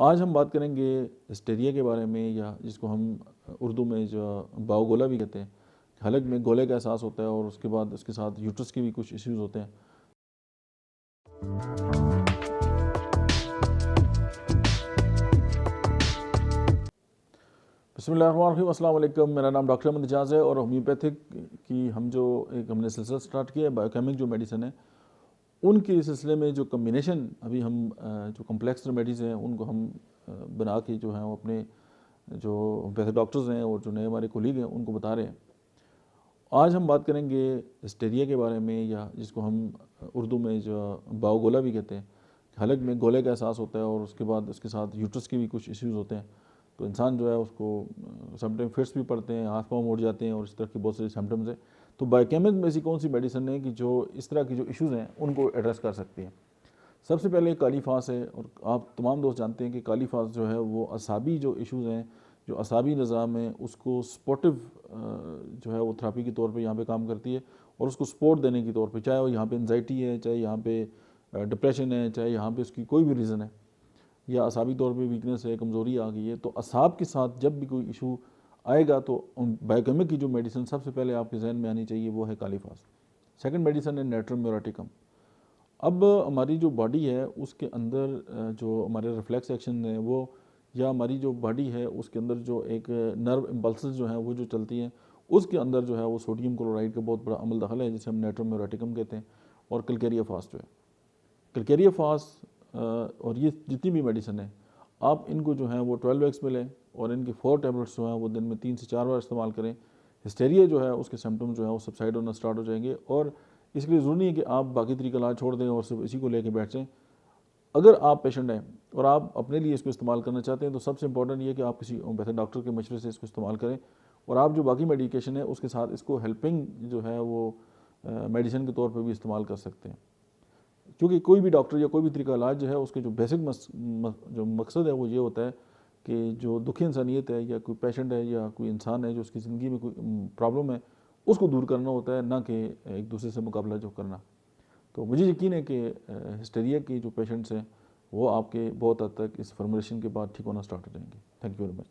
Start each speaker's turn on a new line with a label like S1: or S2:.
S1: آج ہم بات کریں گے ہسٹیریا کے بارے میں، یا جس کو ہم اردو میں جو باؤ گولا بھی کہتے ہیں۔ حلق میں گولے کا احساس ہوتا ہے اور اس کے بعد اس کے ساتھ یوٹرس کے بھی کچھ ایشوز ہوتے ہیں۔ بسم اللہ الرحمن الرحیم، السلام علیکم۔ میرا نام ڈاکٹر احمد اعجاز ہے اور ہومیوپیتھک کی ہم نے سلسلہ سٹارٹ کیا ہے، بایو کیمک جو میڈیسن ہے ان کے سلسلے میں جو کمبینیشن ابھی ہم جو کمپلیکس ریمیڈیز ہیں ان کو ہم بنا کے جو ہیں وہ اپنے جو ہومیوپیتھک ڈاکٹرز ہیں اور جو نئے ہمارے کولیگ ہیں ان کو بتا رہے ہیں۔ آج ہم بات کریں گے ہسٹیریا کے بارے میں، یا جس کو ہم اردو میں جو باؤ گولا بھی کہتے ہیں۔ حلق میں گولے کا احساس ہوتا ہے اور اس کے بعد اس کے ساتھ یوٹرس کے بھی کچھ ایشوز ہوتے ہیں، تو انسان جو ہے اس کو سم ٹائم فٹس بھی پڑتے ہیں، ہاتھ پاؤں موڑ جاتے ہیں اور اس طرح کی بہت ساری سمٹمز ہیں۔ تو بایو کیمک میں ایسی کون سی میڈیسن ہے کہ جو اس طرح کی جو ایشوز ہیں ان کو ایڈریس کر سکتی ہیں؟ سب سے پہلے کالی فاس ہے، اور آپ تمام دوست جانتے ہیں کہ کالی فاس جو ہے وہ اعصابی جو ایشوز ہیں، جو اعصابی نظام ہے اس کو سپورٹو جو ہے وہ تھراپی کے طور پہ یہاں پہ کام کرتی ہے، اور اس کو سپورٹ دینے کے طور پہ، چاہے وہ یہاں پہ انزائٹی ہے، چاہے یہاں پہ ڈپریشن ہے، چاہے یہاں پہ اس کی کوئی بھی ریزن ہے، یا اعصابی طور پہ ویکنس ہے، کمزوری آ گئی ہے، تو اعصاب کے ساتھ جب بھی کوئی ایشو آئے گا تو بایو کیمک کی جو میڈیسن سب سے پہلے آپ کے ذہن میں آنی چاہیے وہ ہے کالی فاس۔ سیکنڈ میڈیسن ہے نیٹرم میوراٹیکم۔ اب ہماری جو باڈی ہے اس کے اندر جو ہمارے ریفلیکس ایکشن ہیں وہ، یا ہماری جو باڈی ہے اس کے اندر جو ایک نرو امپلسز جو ہیں وہ جو چلتی ہیں، اس کے اندر جو ہے وہ سوڈیم کلورائڈ کا بہت بڑا عمل دخل ہے، جسے ہم نیٹرم میوراٹیکم کہتے ہیں، اور کلکیریا فاس جو ہے۔ کلکیریا فاس اور یہ جتنی بھی میڈیسن ہیں آپ ان کو جو ہیں وہ 12 ویکس میں لیں، اور ان کی 4 ٹیبلٹس جو ہیں وہ دن میں 3 سے 4 بار استعمال کریں۔ ہسٹیریا جو ہے اس کے سمٹمز جو ہیں وہ سبسائڈ ہونا سٹارٹ ہو جائیں گے، اور اس کے لیے ضروری نہیں ہے کہ آپ باقی طریقہ علاج چھوڑ دیں اور صرف اسی کو لے کے بیٹھ جائیں۔ اگر آپ پیشنٹ ہیں اور آپ اپنے لیے اس کو استعمال کرنا چاہتے ہیں تو سب سے امپورٹنٹ یہ ہے کہ آپ کسی ہومیوپیتھک ڈاکٹر کے مشورے سے اس کو استعمال کریں، اور آپ جو باقی میڈیکیشن ہے اس کے ساتھ اس کو ہیلپنگ جو ہے وہ میڈیسن کے طور پہ بھی استعمال کر سکتے ہیں، کیونکہ کوئی بھی ڈاکٹر یا کوئی بھی طریقہ علاج جو ہے اس کے جو بیسک جو مقصد ہے وہ یہ ہوتا ہے کہ جو دکھی انسانیت ہے، یا کوئی پیشنٹ ہے یا کوئی انسان ہے جو اس کی زندگی میں کوئی پرابلم ہے اس کو دور کرنا ہوتا ہے، نہ کہ ایک دوسرے سے مقابلہ جو کرنا۔ تو مجھے یقین ہے کہ ہسٹیریا کی جو پیشنٹس ہیں وہ آپ کے بہت حد تک اس فارمولیشن کے بعد ٹھیک ہونا سٹارٹ ہو جائیں گے۔ Thank you very much.